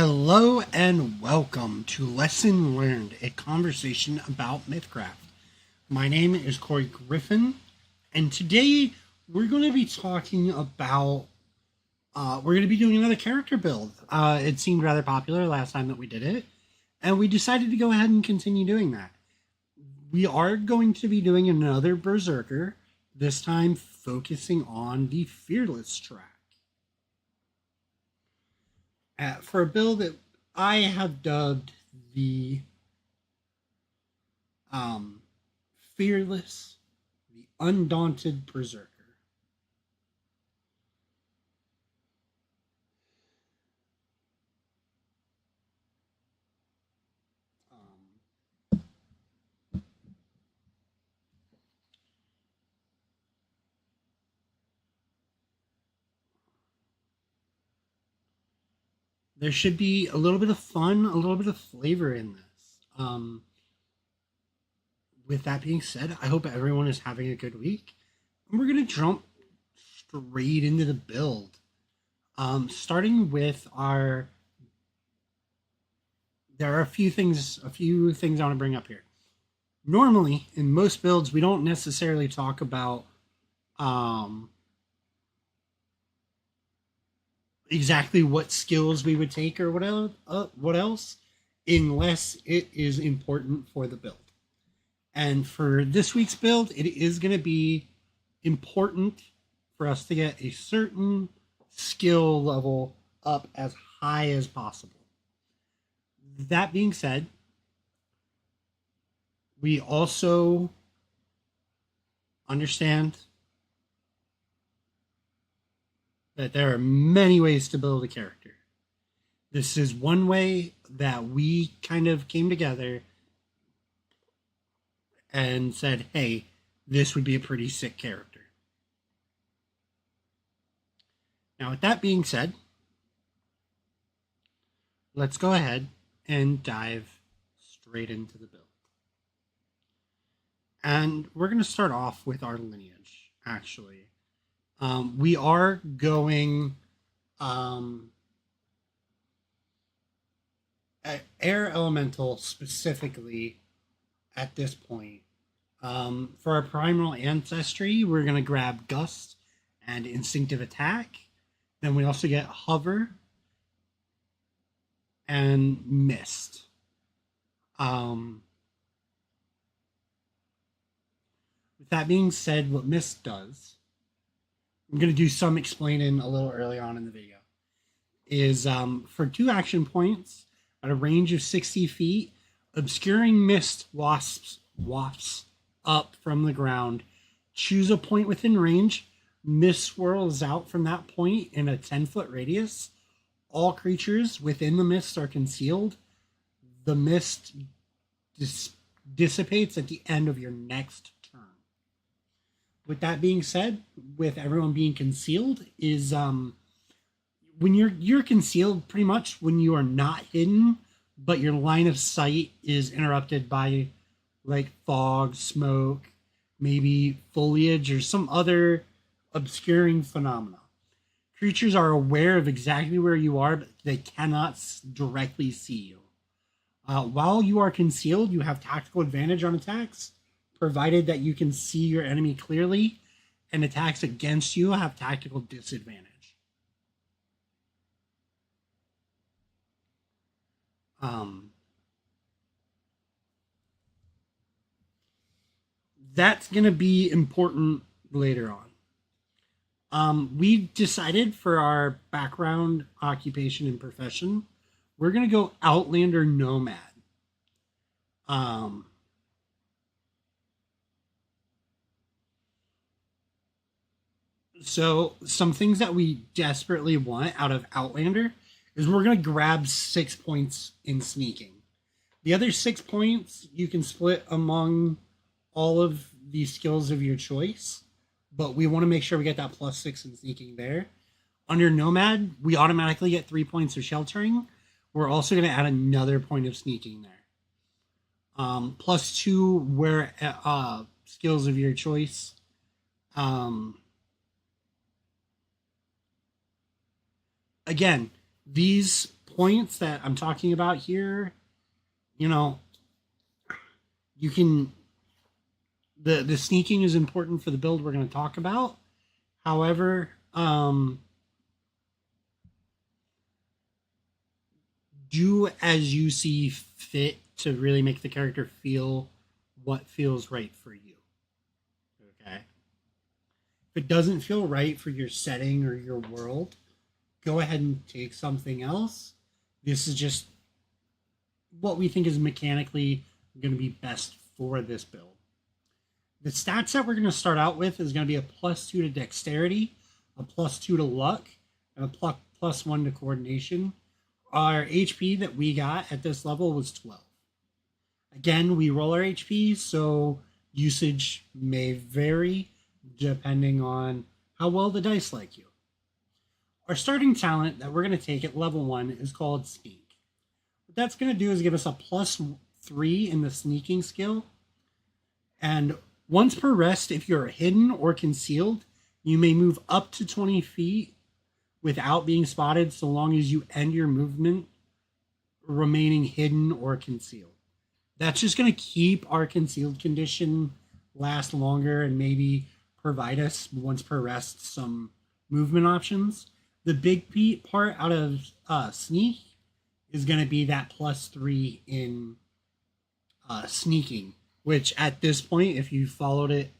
Hello and welcome to Lesson Learned, a conversation about MythCraft. My name is Corey Griffin, and today we're going to be talking about, we're going to be doing another character build. It seemed rather popular last time that we did it, and we decided to go ahead and continue doing that. We are going to be doing another Berserker, this time focusing on the Fearless track. For a build that I have dubbed the Fearless, the Undaunted Berserker. There should be a little bit of fun, a little bit of flavor in this. With that being said, I hope everyone is having a good week. And we're going to jump straight into the build. Starting with our... There are a few things I want to bring up here. Normally, in most builds, we don't necessarily talk about exactly what skills we would take or what else, unless it is important for the build. And for this week's build, it is going to be important for us to get a certain skill level up as high as possible. That being said, we also understand that there are many ways to build a character. This is one way that we kind of came together and said, hey, this would be a pretty sick character. Now, with that being said, let's go ahead and dive straight into the build. And we're going to start off with our lineage, actually. We are going air elemental specifically at this point. For our primal ancestry, we're going to grab Gust and Instinctive Attack. Then we also get Hover and Mist. With that being said, what Mist does, I'm going to do some explaining a little early on in the video, is for 2 action points at a range of 60 feet, obscuring mist wafts up from the ground. Choose a point within range. Mist swirls out from that point in a 10-foot radius. All creatures within the mist are concealed. The mist dissipates at the end of your next turn. With that being said, with everyone being concealed, is when you're concealed pretty much when you are not hidden, but your line of sight is interrupted by like fog, smoke, maybe foliage or some other obscuring phenomena. Creatures are aware of exactly where you are, but they cannot directly see you. While you are concealed, you have tactical advantage on attacks, provided that you can see your enemy clearly, and attacks against you have tactical disadvantage. That's going to be important later on. We decided for our background, occupation, and profession, we're going to go Outlander Nomad. So some things that we desperately want out of Outlander is we're going to grab 6 points in sneaking. The other 6 points you can split among all of the skills of your choice, but we want to make sure we get that +6 in sneaking there. Under Nomad, we automatically get 3 points of sheltering. We're also going to add another point of sneaking there. +2 where skills of your choice. Again, these points that I'm talking about here, you know, you can the sneaking is important for the build we're going to talk about. However, do as you see fit to really make the character feel what feels right for you. Okay. If it doesn't feel right for your setting or your world, go ahead and take something else. This is just what we think is mechanically going to be best for this build. The stats that we're going to start out with is going to be a +2 to dexterity, a +2 to luck, and a +1 to coordination. Our HP that we got at this level was 12. Again, we roll our HP, so usage may vary depending on how well the dice like you. Our starting talent that we're going to take at level 1 is called Sneak. What that's going to do is give us a +3 in the sneaking skill. And once per rest, if you're hidden or concealed, you may move up to 20 feet without being spotted so long as you end your movement remaining hidden or concealed. That's just going to keep our concealed condition last longer and maybe provide us once per rest some movement options. The big part out of sneak is going to be that +3 in sneaking, which at this point, if you followed it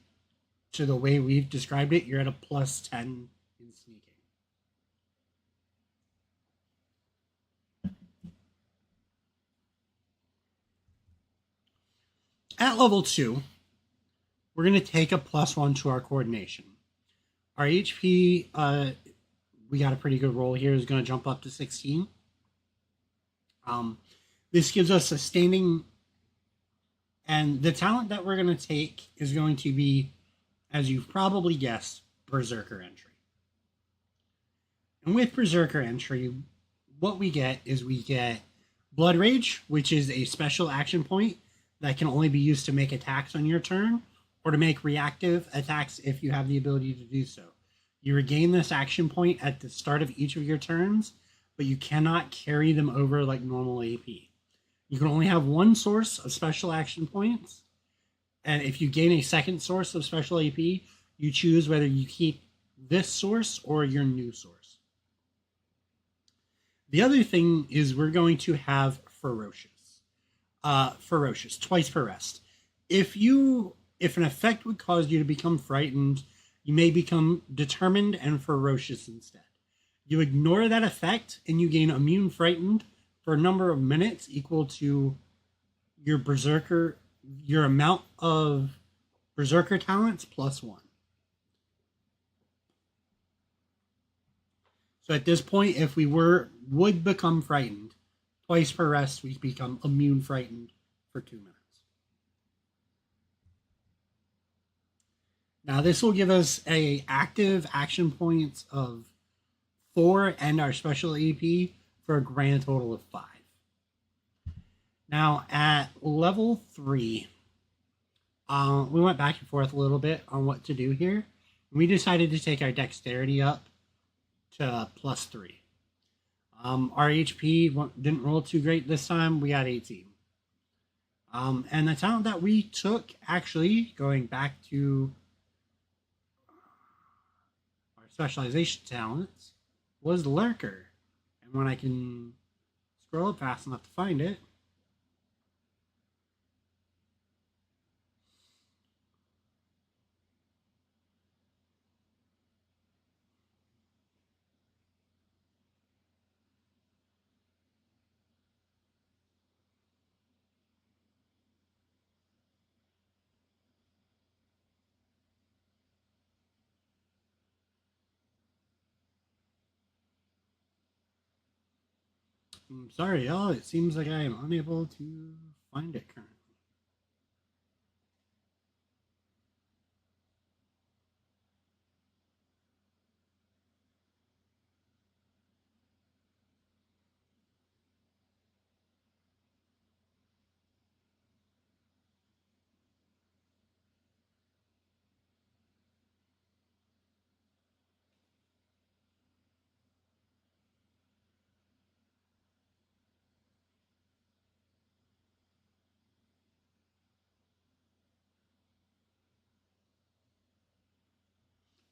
to the way we've described it, you're at a +10 in sneaking. At level 2, we're going to take a +1 to our coordination. Our HP, we got a pretty good roll here, is going to jump up to 16. This gives us a standing, and the talent that we're going to take is going to be, as you've probably guessed, Berserker Entry. And with Berserker Entry, what we get is we get Blood Rage, which is a special action point that can only be used to make attacks on your turn or to make reactive attacks if you have the ability to do so. You regain this action point at the start of each of your turns, but you cannot carry them over like normal AP. You can only have one source of special action points, and if you gain a second source of special AP, you choose whether you keep this source or your new source. The other thing is we're going to have Ferocious. Ferocious, twice per rest. If an effect would cause you to become frightened, you may become determined and ferocious instead. You ignore that effect and you gain immune frightened for a number of minutes equal to your berserker, your amount of berserker talents +1. So at this point, if we would become frightened, twice per rest, we become immune frightened for 2 minutes. Now this will give us a active action points of 4 and our special AP for a grand total of 5. Now at level 3, we went back and forth a little bit on what to do here. We decided to take our dexterity up to +3. Our HP didn't roll too great this time. We got 18. And the talent that we took, actually, going back to our specialization talents, was Lurker. And when I can scroll up fast enough to find it, I'm sorry, y'all. It seems like I am unable to find it currently.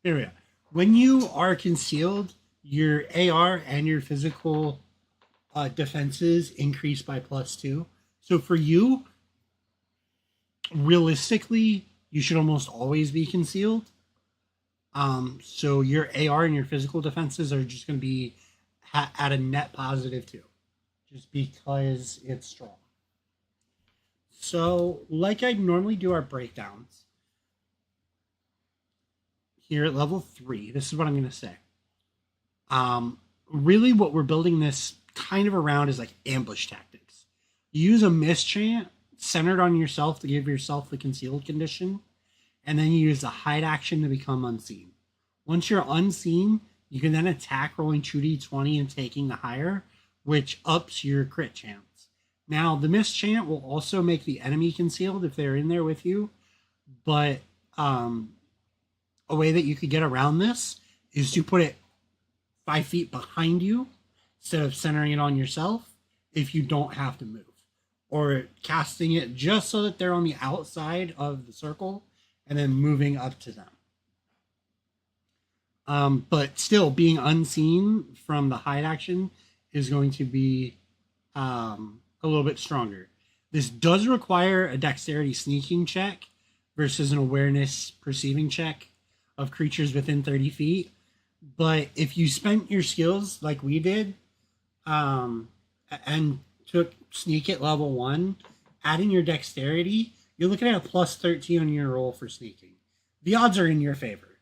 Here we go. When you are concealed, your AR and your physical defenses increase by +2. So for you, realistically, you should almost always be concealed. So your AR and your physical defenses are just going to be at a net +2, just because it's strong. So, like I normally do our breakdowns, here at level 3, this is what I'm going to say. Really what we're building this kind of around is like ambush tactics. You use a mischant centered on yourself to give yourself the concealed condition, and then you use the hide action to become unseen. Once you're unseen, you can then attack rolling 2d20 and taking the higher, which ups your crit chance. Now, the mischant will also make the enemy concealed if they're in there with you, but a way that you could get around this is to put it 5 feet behind you instead of centering it on yourself if you don't have to move, or casting it just so that they're on the outside of the circle and then moving up to them. But still, being unseen from the hide action is going to be a little bit stronger. This does require a dexterity sneaking check versus an awareness perceiving check of creatures within 30 feet. But if you spent your skills like we did and took sneak at level 1, adding your dexterity, you're looking at a +13 on your roll for sneaking. The odds are in your favor.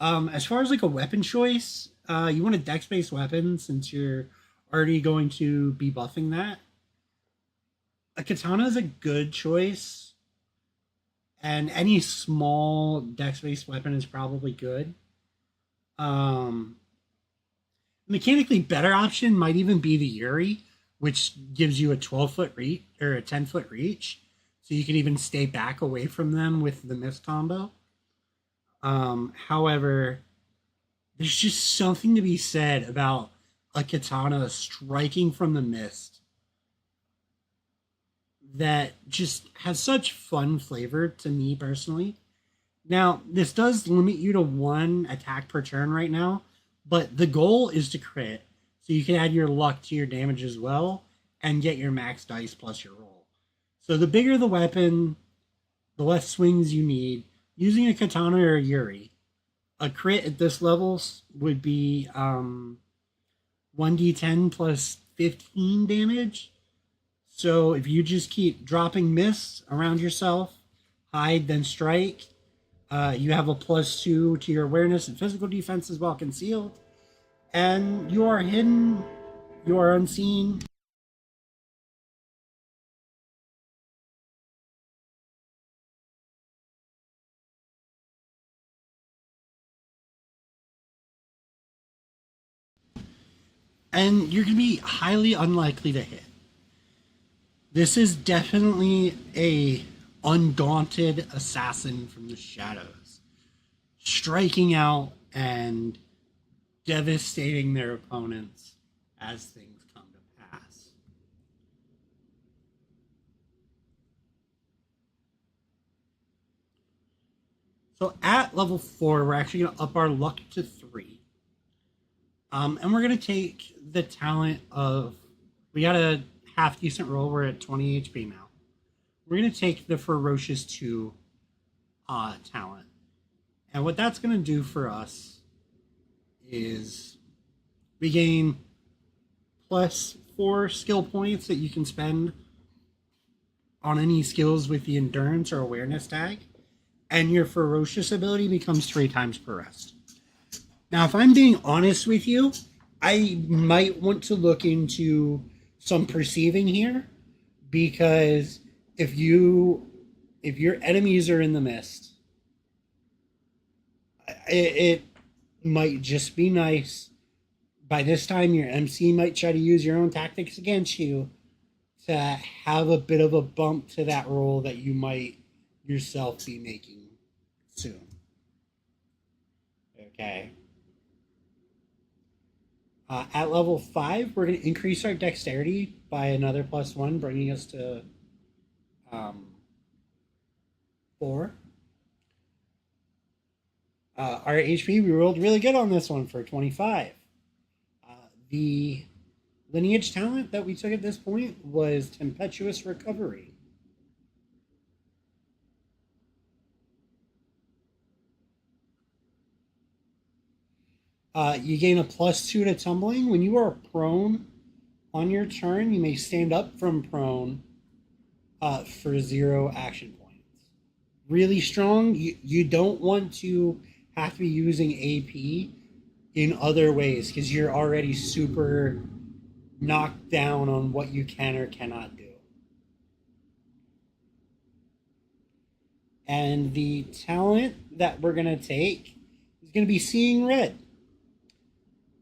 As far as like a weapon choice, you want a dex-based weapon since you're already going to be buffing that. A katana is a good choice, and any small dex-based weapon is probably good. Mechanically better option might even be the Yuri, which gives you a 12-foot reach or a 10-foot reach, so you can even stay back away from them with the mist combo. However, there's just something to be said about a katana striking from the mist that just has such fun flavor to me personally. Now, this does limit you to 1 attack per turn right now, but the goal is to crit, so you can add your luck to your damage as well and get your max dice plus your roll. So the bigger the weapon, the less swings you need. Using a katana or a Yuri, a crit at this level would be 1d10 plus 15 damage. So if you just keep dropping miss around yourself, hide, then strike, you have a +2 to your awareness and physical defenses while concealed. And you are hidden, you are unseen. And you're going to be highly unlikely to hit. This is definitely a undaunted assassin from the shadows, striking out and devastating their opponents as things come to pass. So at level 4, we're actually going to up our luck to 3. And we're going to take the talent of... We got a half decent roll. We're at 20 HP now. We're going to take the Ferocious 2 talent. And what that's going to do for us is we gain +4 skill points that you can spend on any skills with the Endurance or Awareness tag. And your Ferocious ability becomes 3 times per rest. Now, if I'm being honest with you, I might want to look into some perceiving here, because if your enemies are in the mist, it might just be nice. By this time, your MC might try to use your own tactics against you to have a bit of a bump to that roll that you might yourself be making soon. Okay. At level 5, we're going to increase our dexterity by another +1, bringing us to 4. Our HP, we rolled really good on this one for 25. The lineage talent that we took at this point was Tempestuous Recovery. You gain a +2 to tumbling. When you are prone on your turn, you may stand up from prone for 0 action points. Really strong. You don't want to have to be using AP in other ways because you're already super knocked down on what you can or cannot do. And the talent that we're going to take is going to be Seeing Red.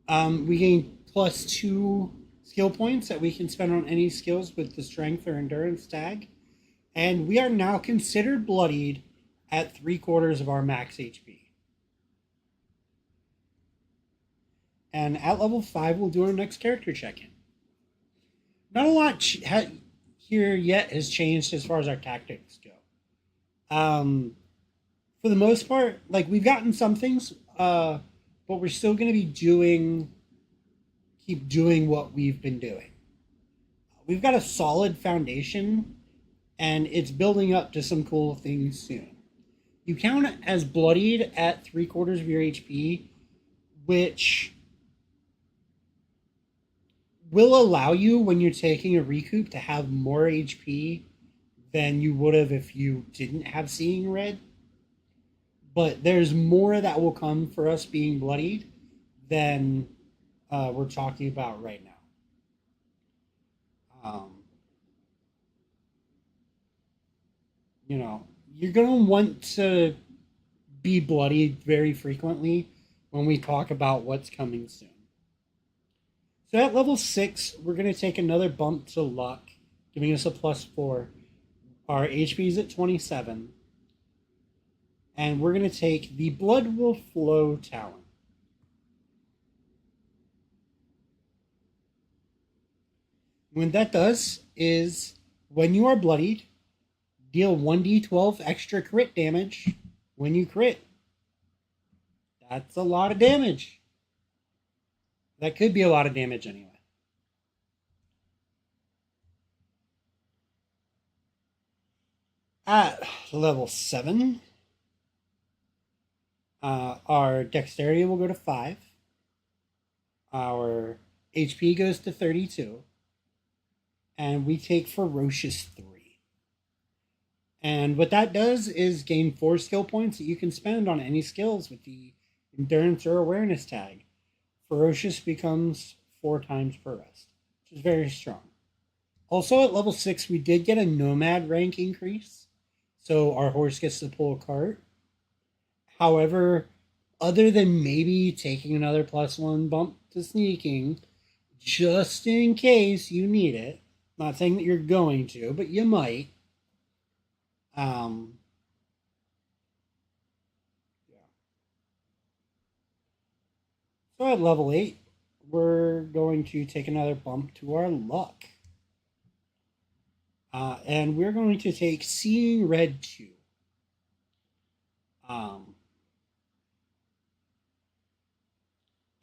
We gain +2 skill points that we can spend on any skills with the strength or endurance tag. And we are now considered bloodied at 3/4 of our max HP. And at level 5, we'll do our next character check-in. Not a lot here yet has changed as far as our tactics go. For the most part, like we've gotten some things, but we're still going to be keep doing what we've been doing. We've got a solid foundation, and it's building up to some cool things soon. You count as bloodied at 3/4 of your HP, which will allow you, when you're taking a recoup, to have more HP than you would have if you didn't have Seeing Red. But there's more that will come for us being bloodied than we're talking about right now. You're going to want to be bloodied very frequently when we talk about what's coming soon. So at level 6, we're going to take another bump to luck, giving us a +4. Our HP is at 27. And we're going to take the Blood Will Flow talent. What that does is, when you are bloodied, deal 1d12 extra crit damage when you crit. That's a lot of damage. That could be a lot of damage anyway. At level 7, our dexterity will go to 5. Our HP goes to 32. And we take Ferocious 3. And what that does is gain 4 skill points that you can spend on any skills with the Endurance or Awareness tag. Ferocious becomes 4 times per rest, which is very strong. Also, at level 6, we did get a Nomad rank increase, so our horse gets to pull a cart. However, other than maybe taking another +1 bump to sneaking, just in case you need it, not saying that you're going to, but you might. Yeah. So at level 8, we're going to take another bump to our luck. And we're going to take Seeing Red 2.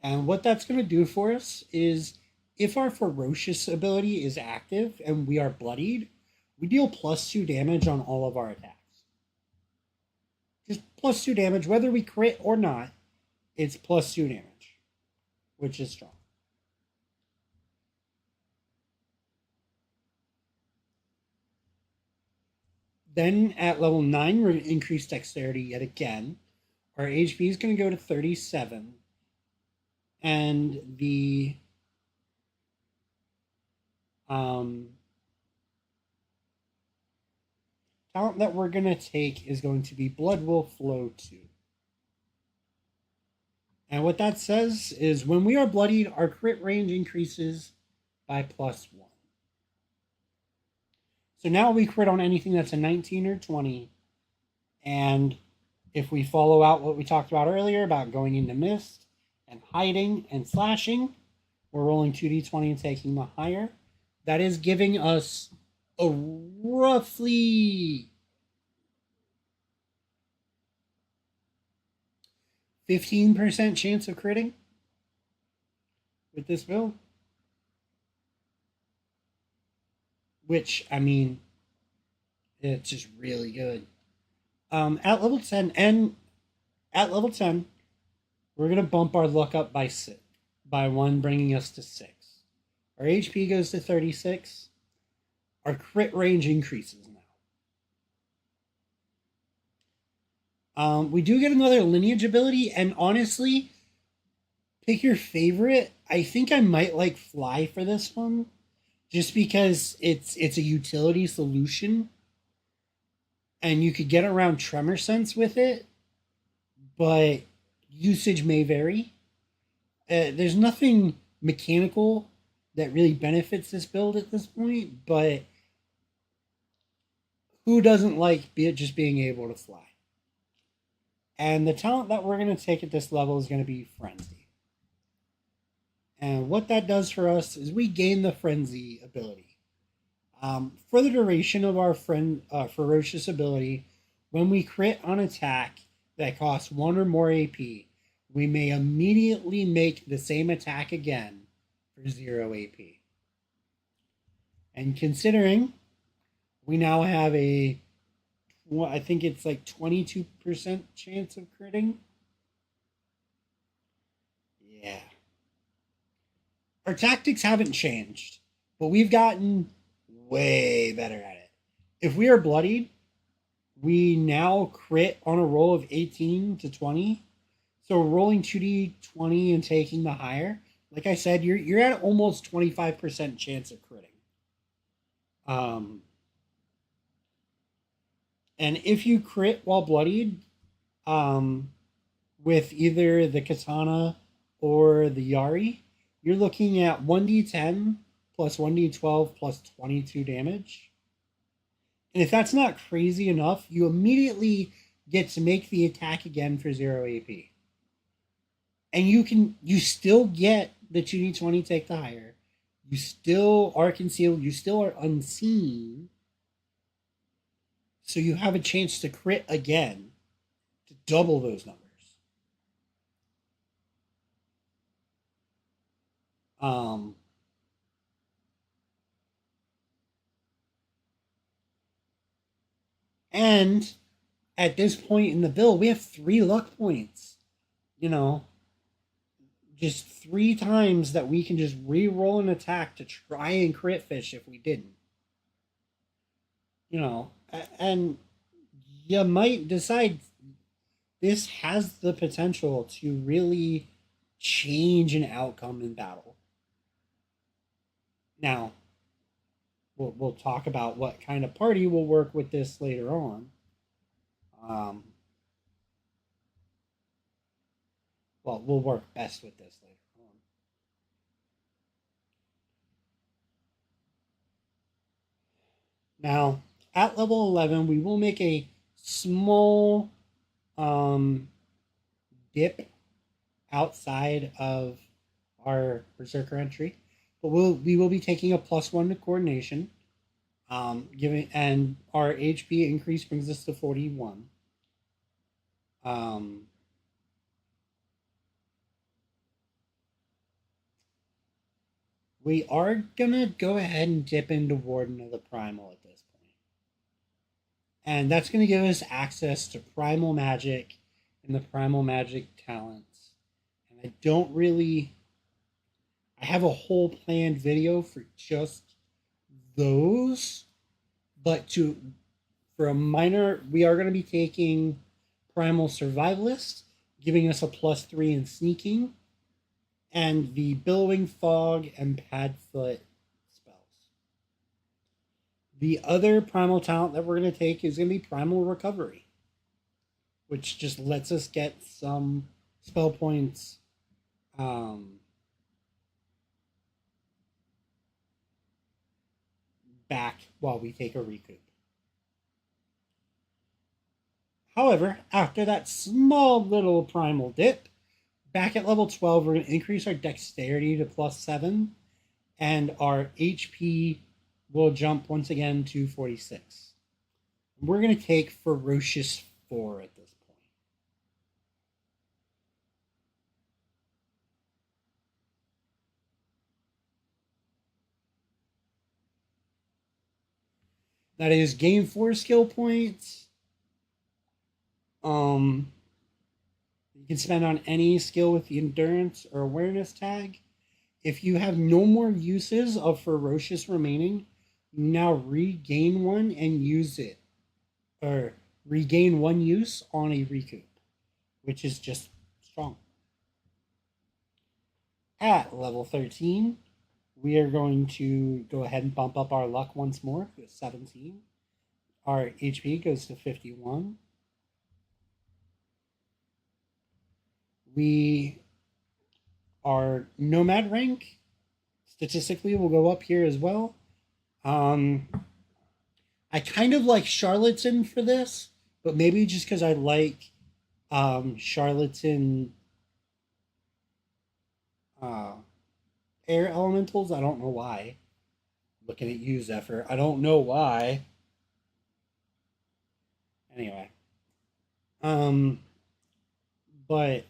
And what that's going to do for us is, if our Ferocious ability is active and we are bloodied, we deal +2 damage on all of our attacks. Just +2 damage, whether we crit or not, it's +2 damage, which is strong. Then at level 9, we're going to increase dexterity yet again. Our HP is going to go to 37. And the talent that we're going to take is going to be Blood Will Flow 2. And what that says is, when we are bloodied, our crit range increases by +1. So now we crit on anything that's a 19 or 20. And if we follow out what we talked about earlier about going into mist and hiding and slashing, we're rolling 2d20 and taking the higher. That is giving us a roughly 15% chance of critting with this build. Which, I mean, it's just really good. At level 10, we're going to bump our luck up by 1, bringing us to 6. Our HP goes to 36. Our crit range increases now. We do get another lineage ability, and honestly, pick your favorite. I think I might like Fly for this one, just because it's a utility solution, and you could get around Tremor Sense with it, but usage may vary. There's nothing mechanical that really benefits this build at this point, but who doesn't like just being able to fly? And the talent that we're going to take at this level is going to be Frenzy. And what that does for us is we gain the Frenzy ability. For the duration of our Ferocious ability, when we crit on attack that costs 1 or more AP, we may immediately make the same attack again for 0 AP. And considering we now have I think it's like 22% chance of critting. Yeah. Our tactics haven't changed, but we've gotten way better at it. If we are bloodied, we now crit on a roll of 18 to 20. So rolling 2d20 and taking the higher, like I said, you're at almost 25% chance of critting. And if you crit while bloodied, with either the katana or the yari, you're looking at 1d10 plus 1d12 plus 22 damage. And if that's not crazy enough, you immediately get to make the attack again for 0 AP. And you still get the 2d20 take the higher. You still are concealed. You still are unseen. So you have a chance to crit again to double those numbers. And at this point in the build, we have 3 luck points. Just 3 times that we can just re-roll an attack to try and crit fish if we didn't. And you might decide this has the potential to really change an outcome in battle. Now, we'll talk about what kind of party will work with this later on. We'll work best with this later on. Now, at level 11, we will make a small dip outside of our Berserker entry, but we will be taking a +1 to coordination, and our HP increase brings us to 41. We are gonna go ahead and dip into Warden of the Primal at this point. And that's gonna give us access to Primal Magic and the Primal Magic talents. And I have a whole planned video for just those, but for a minor, we are gonna be taking Primal Survivalist, giving us a +3 in sneaking, and the Billowing Fog and Padfoot spells. The other primal talent that we're going to take is going to be Primal Recovery, which just lets us get some spell points back while we take a recoup. However, after that small little primal dip, back at level 12, we're going to increase our dexterity to +7, and our HP will jump once again to 46. We're going to take Ferocious 4 at this point. That is gain 4 skill points. You can spend on any skill with the endurance or awareness tag. If you have no more uses of ferocious remaining, you now regain one and use it, or regain one use on a recoup, which is just strong. At level 13, we are going to go ahead and bump up our luck once more to 17. Our HP goes to 51. Our nomad rank statistically will go up here as well. I kind of like charlatan for this, but maybe just because I like charlatan air elementals. I don't know why. Looking at you, Zephyr. I don't know why. Anyway. But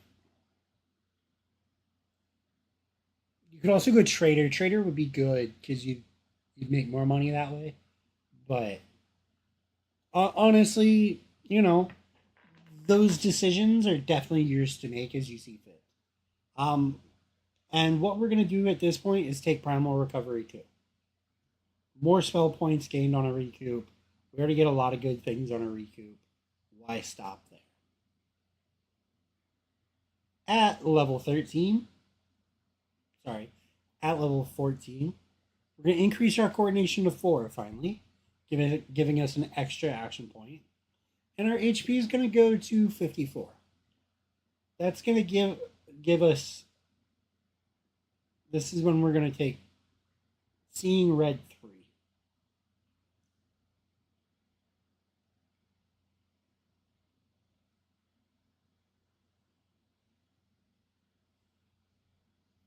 you could also go trader. Trader would be good because you'd make more money that way. But honestly, those decisions are definitely yours to make as you see fit. And what we're going to do at this point is take Primal Recovery too. More spell points gained on a recoup. We already get a lot of good things on a recoup. Why stop there? At level 13, at level 14, we're going to increase our coordination to 4 finally, giving us an extra action point. And our HP is going to go to 54. That's going to give us, this is when we're going to take Seeing Red 3.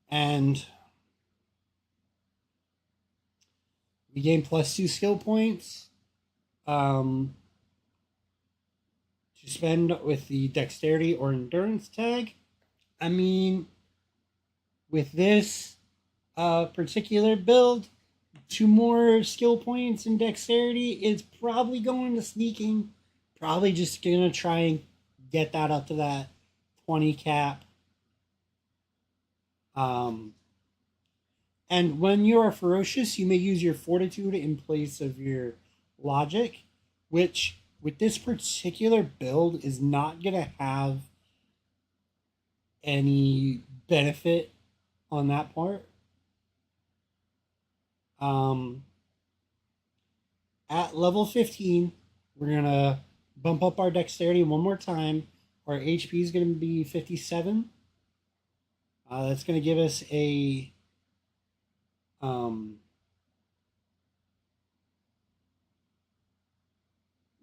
And we gain +2 skill points to spend with the dexterity or endurance tag. I mean, with this particular build, 2 more skill points in dexterity is probably going to sneaking. Probably just going to try and get that up to that 20 cap. And when you are ferocious, you may use your fortitude in place of your logic, which with this particular build is not going to have any benefit on that part. At level 15, we're going to bump up our dexterity one more time. Our HP is going to be 57. That's going to give us a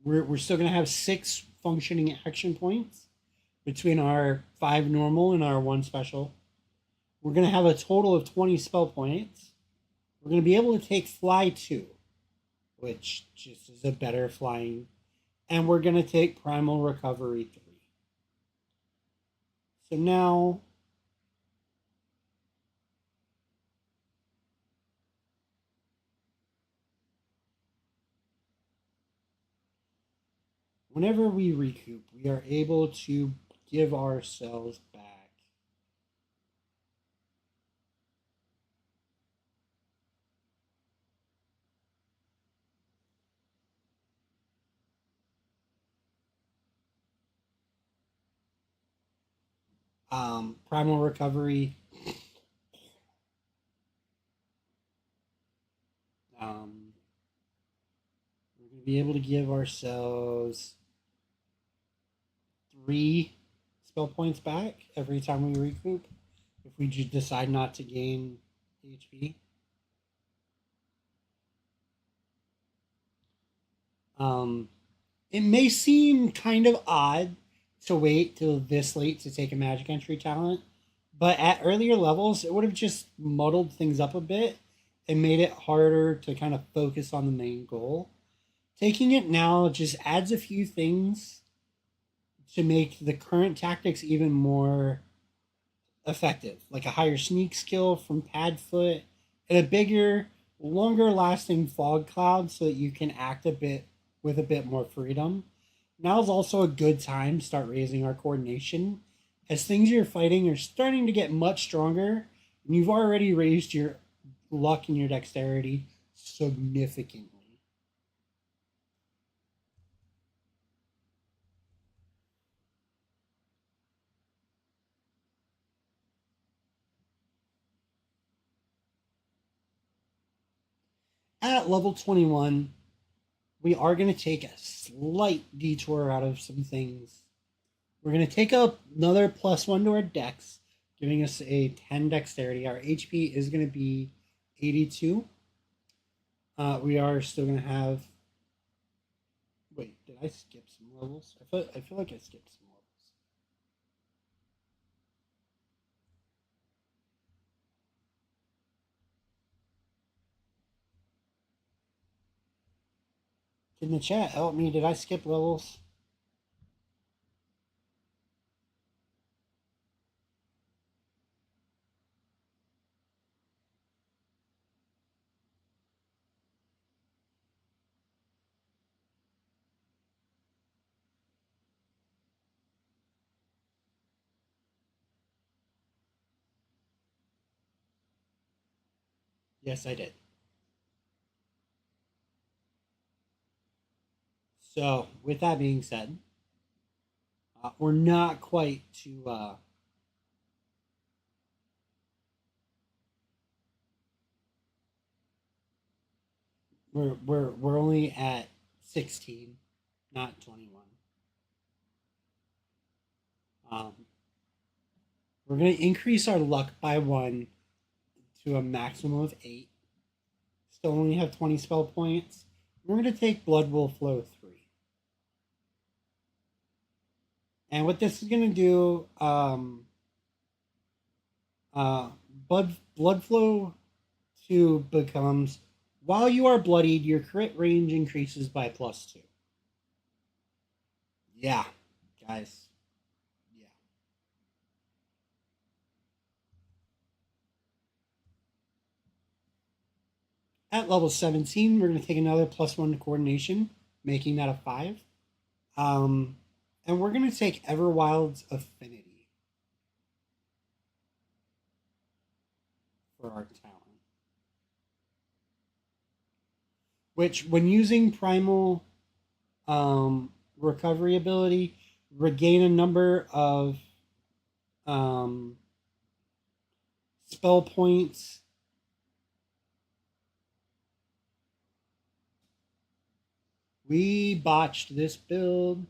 we're still going to have 6 functioning action points between our 5 normal and our 1 special. We're going to have a total of 20 spell points. We're going to be able to take Fly 2, which just is a better flying. And we're going to take Primal Recovery 3. So now, whenever we recoup, we are able to give ourselves back Primal Recovery. We're going to be able to give ourselves 3 spell points back every time we recoup if we decide not to gain HP. It may seem kind of odd to wait till this late to take a magic entry talent, but at earlier levels, it would have just muddled things up a bit and made it harder to kind of focus on the main goal. Taking it now just adds a few things to make the current tactics even more effective, like a higher sneak skill from Padfoot and a bigger longer lasting fog clouds so that you can act a bit with a bit more freedom. Now is also a good time to start raising our coordination, as things you're fighting are starting to get much stronger, and you've already raised your luck and your dexterity significantly. At level 21, we are going to take a slight detour out of some things. We're going to take up another +1 to our dex, giving us a 10 dexterity. Our HP is going to be 82. We are still going to have... Wait, did I skip some levels? I feel like I skipped some levels. Can the chat help me? Did I skip levels? Yes, I did. So, with that being said, we're not quite to... we're only at 16, not 21. We're going to increase our luck by 1 to a maximum of 8. Still only have 20 spell points. We're going to take Blood Will Flow 3. And what this is going to do, Blood Flow 2 becomes, while you are bloodied, your crit range increases by +2. Yeah, guys. Yeah. At level 17, we're going to take another +1 to coordination, making that a 5. And we're going to take Everwild's Affinity for our talent. Which, when using Primal recovery ability, regain a number of spell points. We botched this build.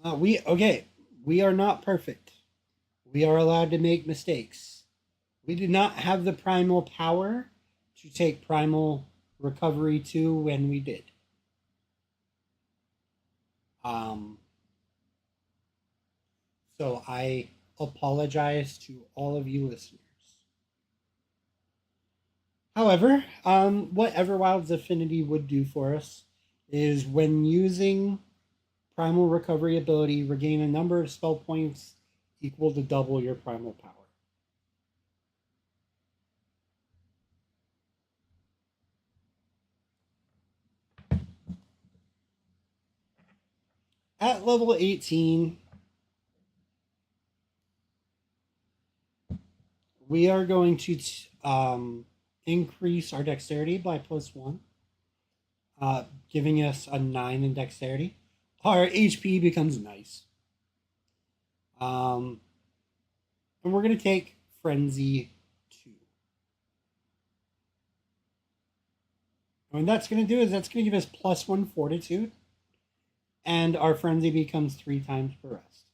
We are not perfect. We are allowed to make mistakes. We did not have the primal power to take Primal Recovery 2 when we did. So I apologize to all of you listeners. However, what Everwild's Affinity would do for us is, when using Primal Recovery ability, regain a number of spell points equal to double your primal power. At level 18, we are going to increase our dexterity by +1, giving us a 9 in dexterity. Our HP becomes nice. And we're going to take Frenzy 2. And what that's going to do is, that's going to give us +1 Fortitude, and our Frenzy becomes 3 times per rest.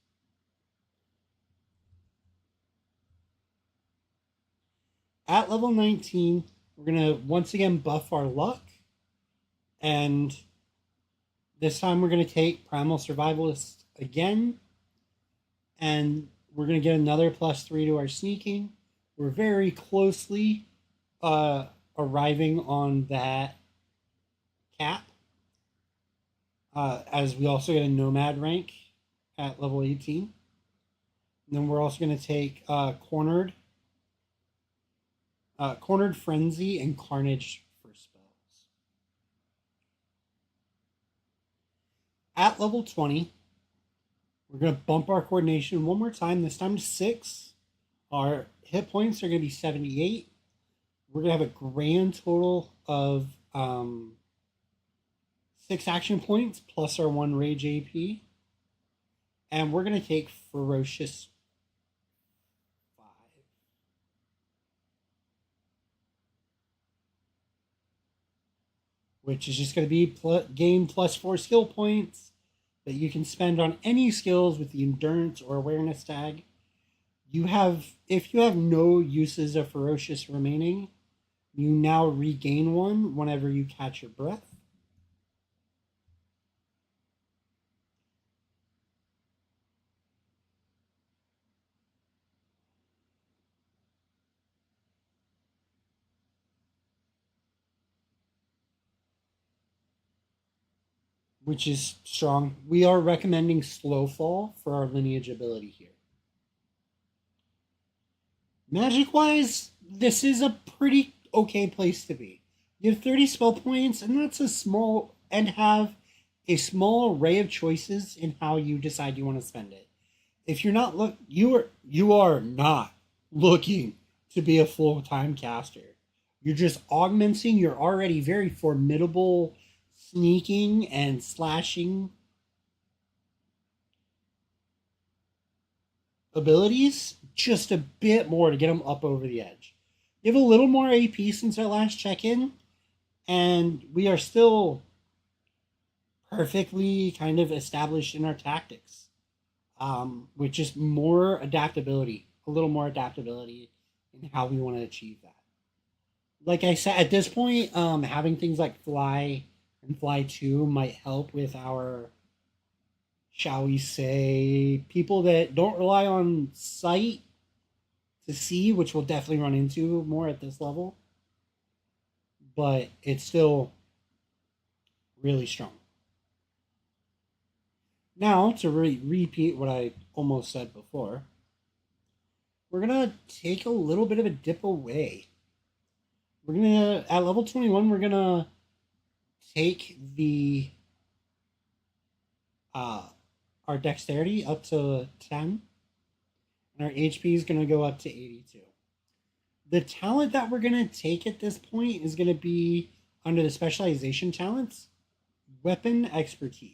At level 19, we're going to once again buff our luck, and this time we're going to take Primal Survivalist again, and we're going to get another +3 to our sneaking. We're very closely arriving on that cap. as we also get a Nomad rank at level 18. And then we're also going to take Cornered Frenzy and Carnage for spells. At level 20, we're going to bump our coordination one more time, this time to 6. Our hit points are going to be 78. We're going to have a grand total of 6 action points plus our 1 rage AP. And we're going to take Ferocious 5. Which is just going to be gain plus 4 skill points that you can spend on any skills with the endurance or awareness tag. If you have no uses of Ferocious remaining, you now regain 1 whenever you catch your breath. Which is strong. We are recommending Slow Fall for our lineage ability here. Magic-wise, this is a pretty okay place to be. You have 30 spell points, and that's have a small array of choices in how you decide you want to spend it. If you're not you are not looking to be a full-time caster. You're just augmenting your already very formidable sneaking and slashing abilities just a bit more to get them up over the edge. You have a little more AP since our last check-in, and we are still perfectly kind of established in our tactics, with just more adaptability, a little more adaptability in how we want to achieve that. Like I said, at this point, having things like Fly and Fly 2 might help with our, shall we say, people that don't rely on sight to see, which we'll definitely run into more at this level. But it's still really strong. Now, to repeat what I almost said before, we're going to take a little bit of a dip away. We're going to, at level 21, we're going to take the our dexterity up to 10, and our HP is going to go up to 82. The talent that we're going to take at this point is going to be, under the specialization talents, Weapon Expertise.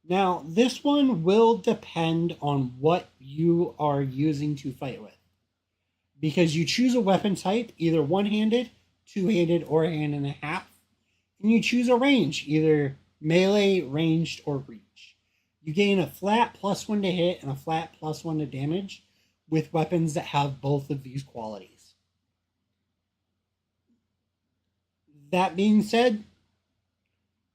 Now, this one will depend on what you are using to fight with, because you choose a weapon type, either one-handed, two-handed, or a hand and a half, and you choose a range, either melee, ranged, or reach. You gain a flat +1 to hit and a flat +1 to damage with weapons that have both of these qualities. That being said,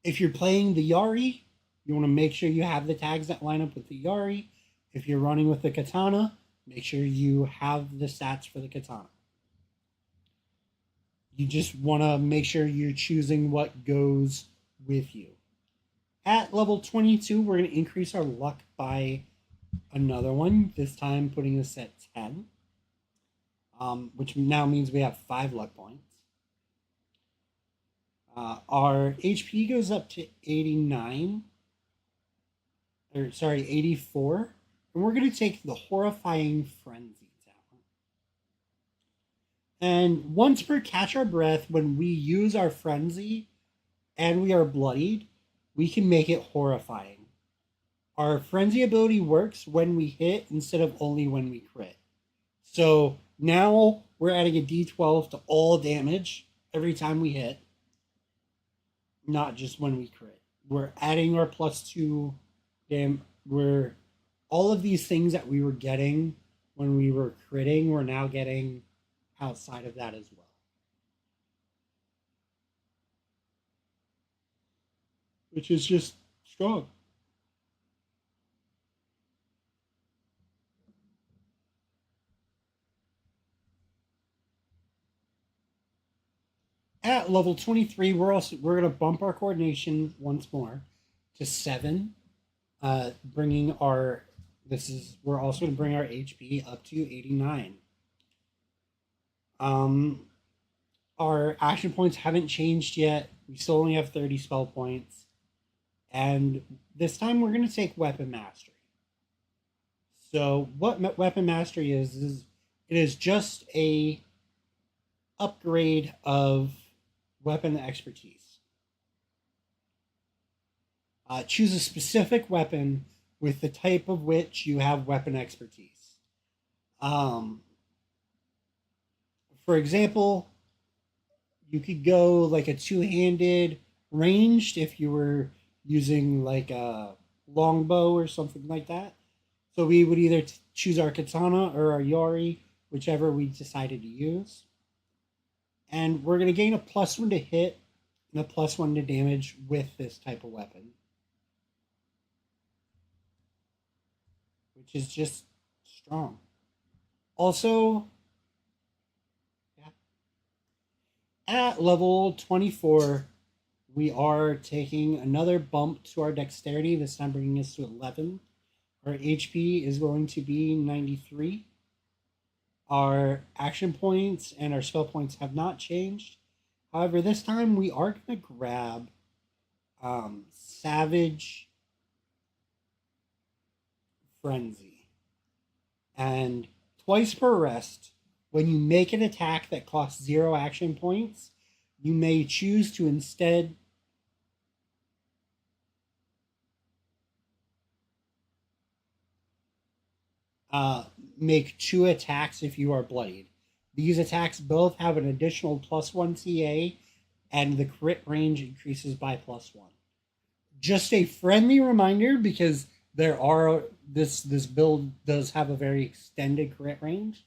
if you're playing the Yari, you want to make sure you have the tags that line up with the Yari. If you're running with the Katana, make sure you have the stats for the Katana. You just want to make sure you're choosing what goes with you. At level 22, we're going to increase our luck by another one, this time putting us at 10, which now means we have 5 luck points. Our HP goes up to 84, and we're going to take the Horrifying Frenzy talent. And once per catch our breath, when we use our Frenzy and we are bloodied, we can make it horrifying. Our Frenzy ability works when we hit instead of only when we crit. So now we're adding a d12 to all damage every time we hit, not just when we crit. We're adding our +2 we're all of these things that we were getting when we were critting, we're now getting outside of that as well. Which is just strong. At level 23, we're gonna bump our coordination once more to 7, bringing our we're also gonna bring our HP up to 89. Our action points haven't changed yet. We still only have 30 spell points, and this time we're gonna take weapon mastery. So what weapon mastery is it is just a upgrade of weapon expertise. Choose a specific weapon with the type of which you have weapon expertise. For example, you could go like a two-handed ranged if you were using like a longbow or something like that. So we would either choose our katana or our yari, whichever we decided to use. And we're going to gain a +1 to hit and a +1 to damage with this type of weapon, which is just strong. Also, at level 24, we are taking another bump to our dexterity, this time bringing us to 11. Our HP is going to be 93. Our action points and our spell points have not changed. However, this time we are going to grab Savage Frenzy. And twice per rest, when you make an attack that costs 0 action points, you may choose to instead make 2 attacks if you are bloodied. These attacks both have an additional +1 CA, and the crit range increases by +1. Just a friendly reminder, because this build does have a very extended crit range.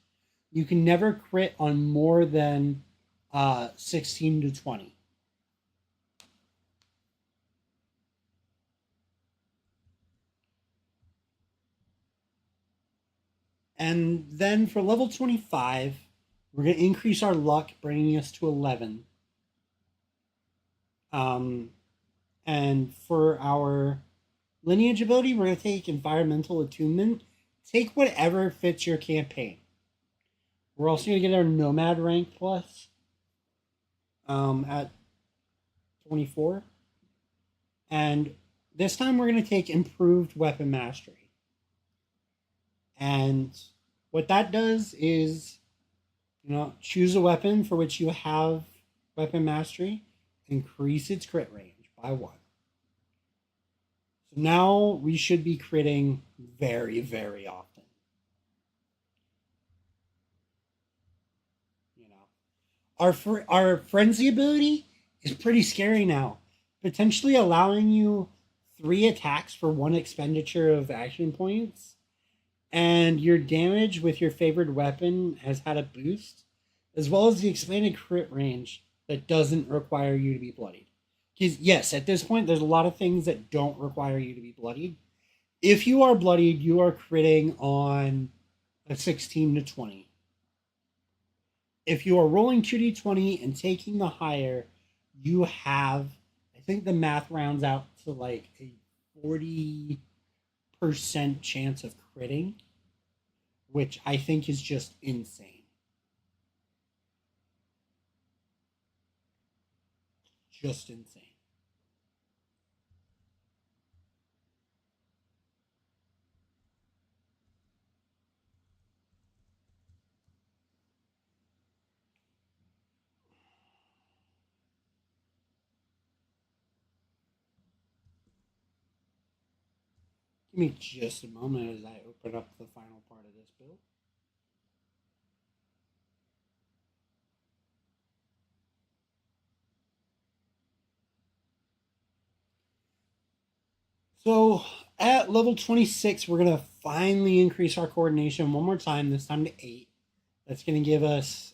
You can never crit on more than 16 to 20. And then for level 25, we're going to increase our luck, bringing us to 11. And for our lineage ability, we're going to take environmental attunement. Take whatever fits your campaign. We're also going to get our nomad rank plus at 24. And this time we're going to take improved weapon mastery. And what that does is, choose a weapon for which you have weapon mastery, increase its crit range by 1. So now we should be critting very, very often. Our frenzy ability is pretty scary now, potentially allowing you 3 attacks for 1 expenditure of action points. And your damage with your favored weapon has had a boost, as well as the expanded crit range that doesn't require you to be bloodied. Because yes, at this point, there's a lot of things that don't require you to be bloodied. If you are bloodied, you are critting on a 16 to 20. If you are rolling 2d20 and taking the higher, you have, I think the math rounds out to like a 40% chance of critting, which I think is just insane. Just insane. Give me just a moment as I open up the final part of this build. So at level 26, we're going to finally increase our coordination one more time, this time to 8. That's going to give us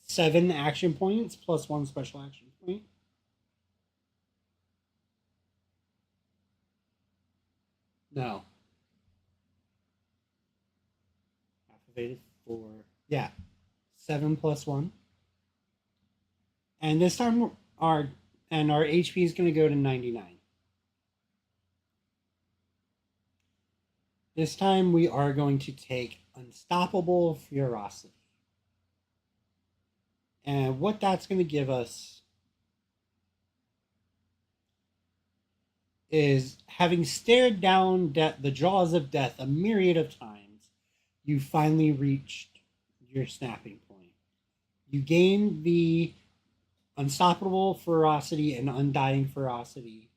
7 action points plus 1 special action point. No. divided 4. Yeah. 7 plus 1. And this time our HP is going to go to 99. This time we are going to take Unstoppable Ferocity. And what that's going to give us is, having stared down the jaws of death a myriad of times, you finally reached your snapping point. You gain the Unstoppable Ferocity and Undying Ferocity.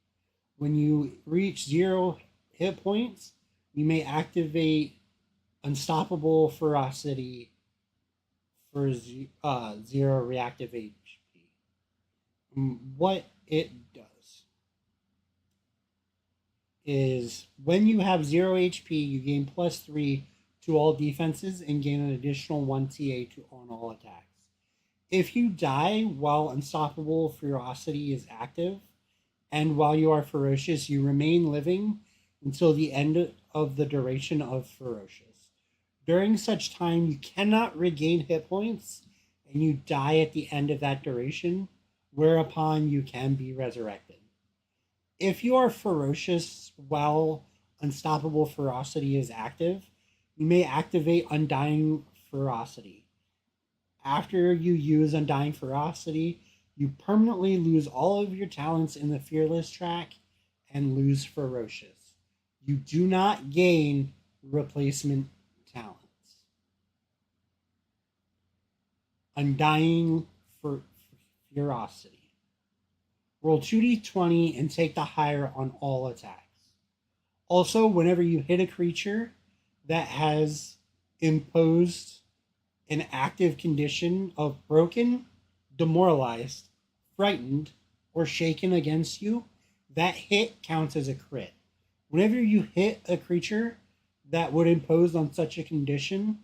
When you reach 0 hit points, you may activate Unstoppable Ferocity for 0 reactive HP. What it does is, when you have 0 HP, you gain +3 to all defenses and gain an additional 1 TA on all attacks. If you die while Unstoppable Ferocity is active, and while you are ferocious, you remain living until the end of the duration of ferocious. During such time, you cannot regain hit points, and you die at the end of that duration, whereupon you can be resurrected. If you are ferocious while Unstoppable Ferocity is active, you may activate Undying Ferocity. After you use Undying Ferocity, you permanently lose all of your talents in the Fearless track and lose Ferocious. You do not gain replacement talents. Undying Ferocity. Roll 2d20 and take the higher on all attacks. Also, whenever you hit a creature that has imposed an active condition of broken, demoralized, frightened, or shaken against you, that hit counts as a crit. Whenever you hit a creature that would impose on such a condition,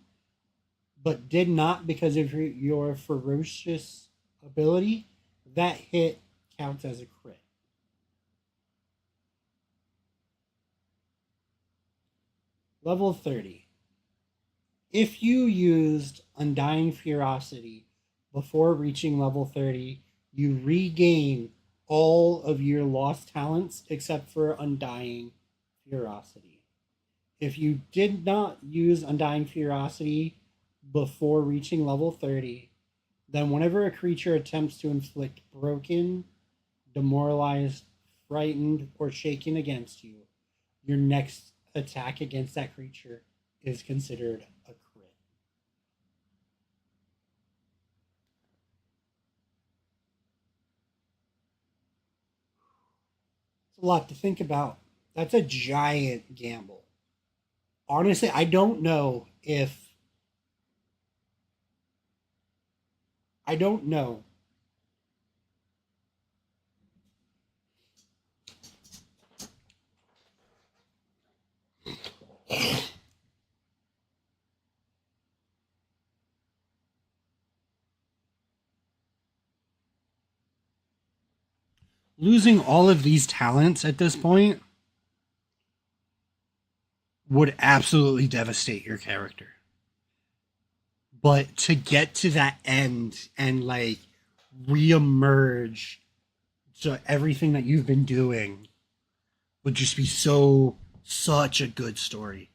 but did not because of your ferocious ability, that hit counts as a crit. Level 30. If you used Undying Ferocity before reaching level 30, you regain all of your lost talents except for Undying Ferocity. If you did not use Undying Ferocity before reaching level 30, then whenever a creature attempts to inflict broken, demoralized, frightened, or shaken against you, your next attack against that creature is considered a crit. It's a lot to think about. That's a giant gamble. Honestly, I don't know. Losing all of these talents at this point would absolutely devastate your character. But to get to that end and like reemerge to everything that you've been doing would just be such a good story.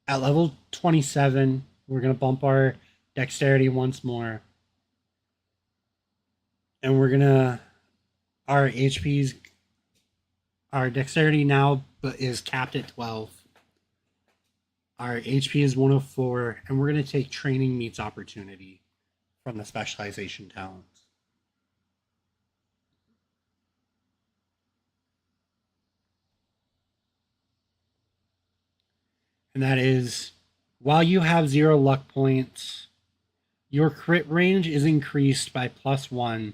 At level 27, we're going to bump our dexterity once more. And we're going to, our dexterity now is capped at 12. Our HP is 104, and we're going to take Training Meets Opportunity from the Specialization talents. And that is, while you have 0 luck points, your crit range is increased by +1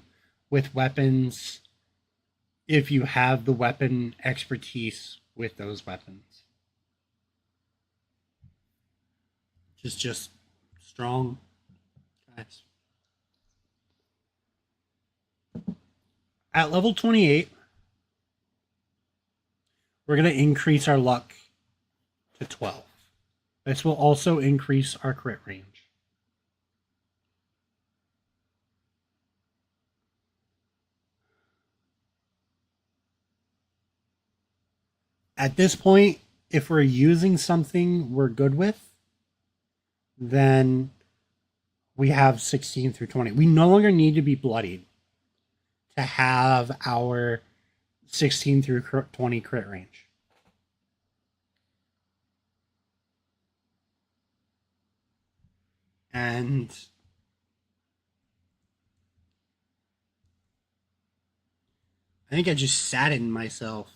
with weapons if you have the weapon expertise with those weapons. Just strong guys. At level 28, we're going to increase our luck to 12. This will also increase our crit range. At this point, if we're using something we're good with, then we have 16 through 20. We no longer need to be bloodied to have our 16 through 20 crit range. And I think I just saddened myself.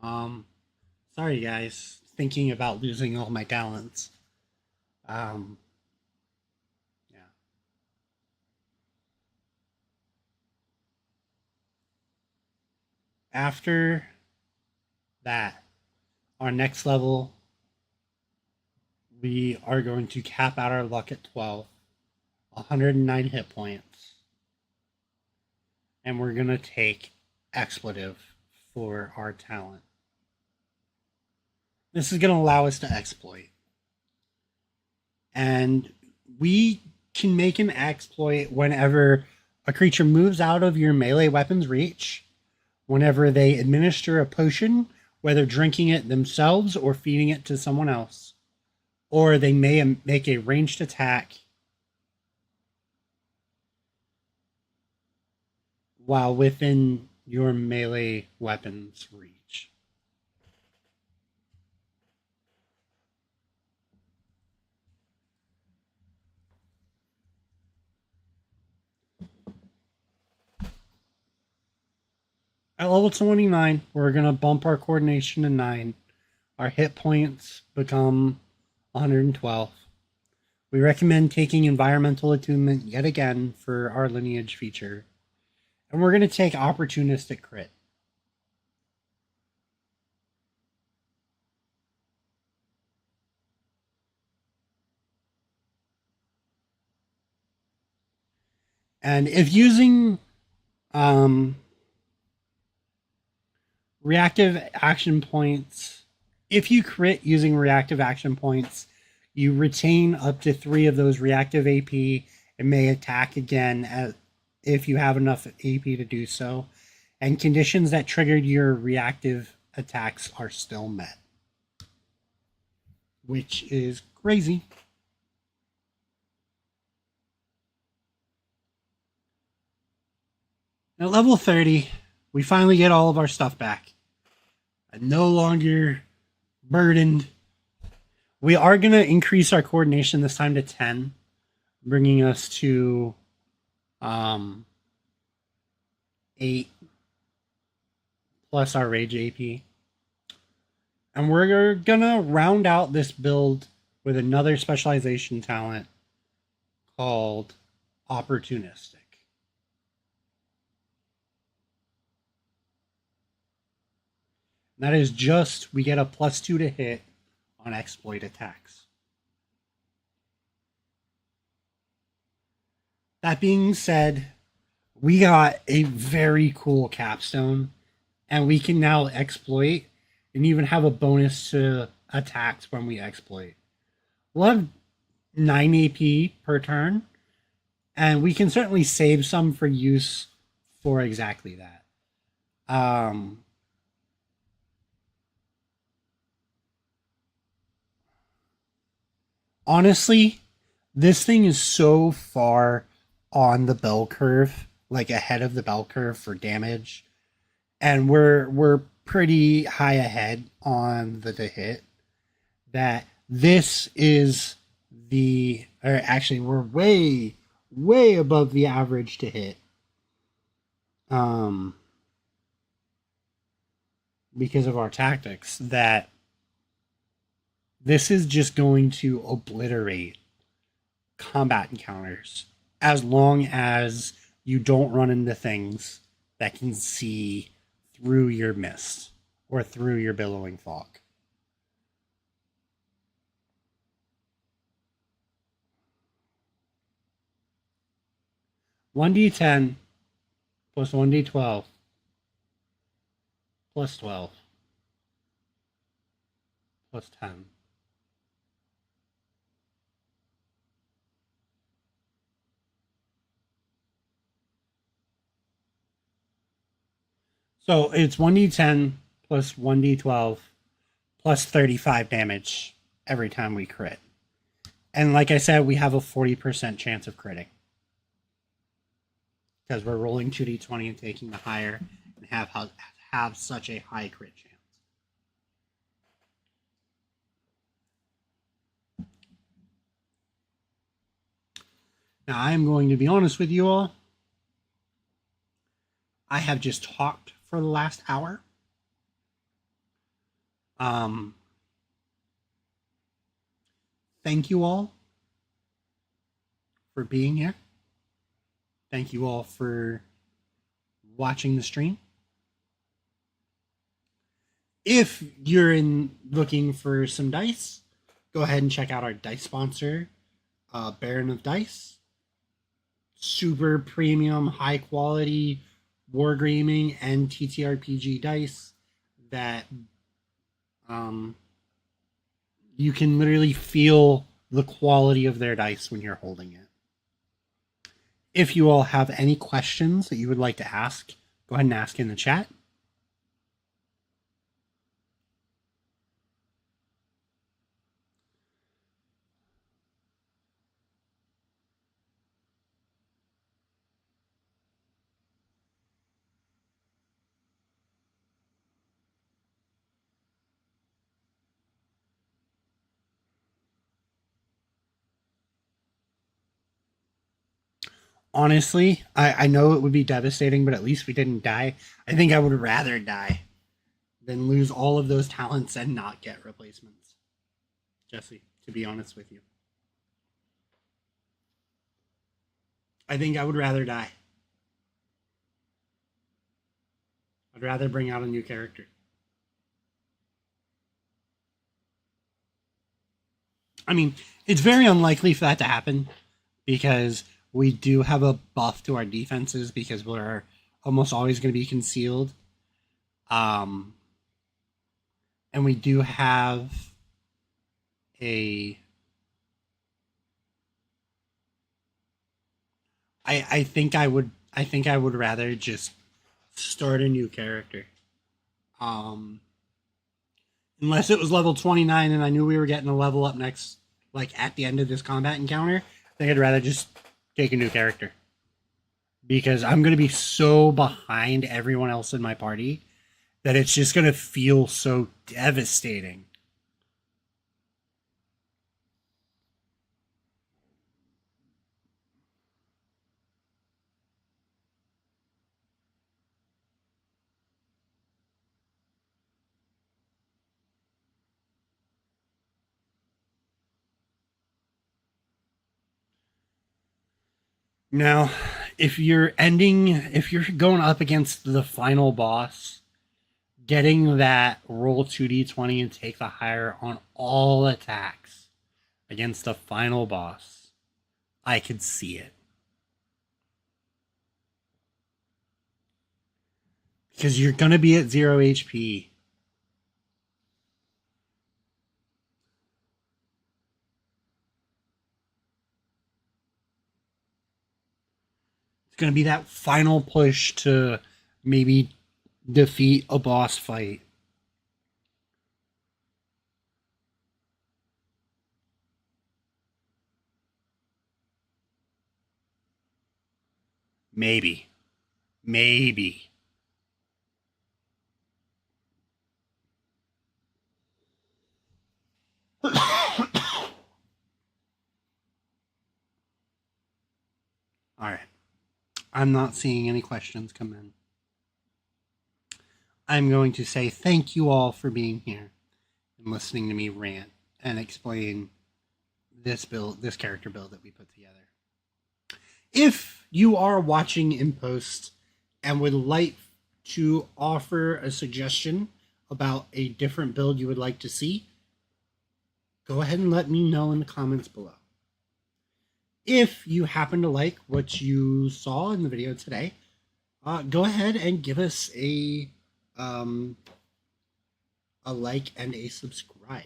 Sorry guys, thinking about losing all my talents. Yeah. After that, our next level, we are going to cap out our luck at 12, 109 hit points, and we're going to take expletive for our talent. This is going to allow us to exploit. And we can make an exploit whenever a creature moves out of your melee weapon's reach, whenever they administer a potion, whether drinking it themselves or feeding it to someone else, or they may make a ranged attack while within your melee weapon's reach. At level 29, we're going to bump our coordination to 9. Our hit points become 112. We recommend taking environmental attunement yet again for our lineage feature. And we're going to take opportunistic crit. And if using reactive action points, if you crit using reactive action points, you retain up to 3 of those reactive AP and may attack again if you have enough AP to do so. And conditions that triggered your reactive attacks are still met, which is crazy. At level 30, we finally get all of our stuff back. I'm no longer burdened. We are going to increase our coordination this time to 10, bringing us to 8 plus our rage AP. And we're going to round out this build with another specialization talent called opportunistic. That is just, we get a +2 to hit on exploit attacks. That being said, we got a very cool capstone, and we can now exploit and even have a bonus to attacks when we exploit. We'll have 9 AP per turn, and we can certainly save some for use for exactly that. Honestly, this thing is so far on the bell curve, like ahead of the bell curve for damage, and we're pretty high ahead on the hit, that this is or actually we're way above the average to hit. Because of our tactics, that this is just going to obliterate combat encounters as long as you don't run into things that can see through your mist or through your billowing fog. (1d10) plus 1d12 plus 12. plus 10. So it's 1d10 plus 1d12 plus 35 damage every time we crit. And like I said, we have a 40% chance of critting. Because we're rolling 2d20 and taking the higher and have such a high crit chance. Now, I'm going to be honest with you all. I have just talked for the last hour. Thank you all for being here. Thank you all for watching the stream. If you're looking for some dice, go ahead and check out our dice sponsor, Baron of Dice. Super premium, high quality wargaming and TTRPG dice that you can literally feel the quality of their dice when you're holding it. If you all have any questions that you would like to ask, go ahead and ask in the chat. Honestly, I know it would be devastating, but at least we didn't die. I think I would rather die than lose all of those talents and not get replacements. Jesse, to be honest with you. I think I would rather die. I'd rather bring out a new character. I mean, it's very unlikely for that to happen because we do have a buff to our defenses because we're almost always going to be concealed. And we do have a... I think I would rather just start a new character. Unless it was level 29 and I knew we were getting a level up next, like at the end of this combat encounter, I think I'd rather just take a new character. Because I'm going to be so behind everyone else in my party that it's just going to feel so devastating. Now, if you're going up against the final boss, getting that roll 2d20 and take the higher on all attacks against the final boss, I could see it. Because you're going to be at 0 HP. Going to be that final push to maybe defeat a boss fight. Maybe. All right. I'm not seeing any questions come in. I'm going to say thank you all for being here and listening to me rant and explain this character build that we put together. If you are watching in post and would like to offer a suggestion about a different build you would like to see, go ahead and let me know in the comments below. If you happen to like what you saw in the video today, go ahead and give us a like and a subscribe.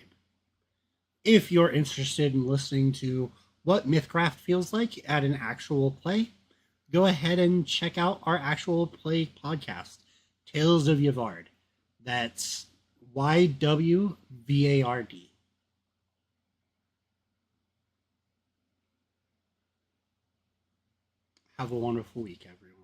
If you're interested in listening to what MythCraft feels like at an actual play, go ahead and check out our actual play podcast, Tales of Yavard. That's YWVARD. Have a wonderful week, everyone.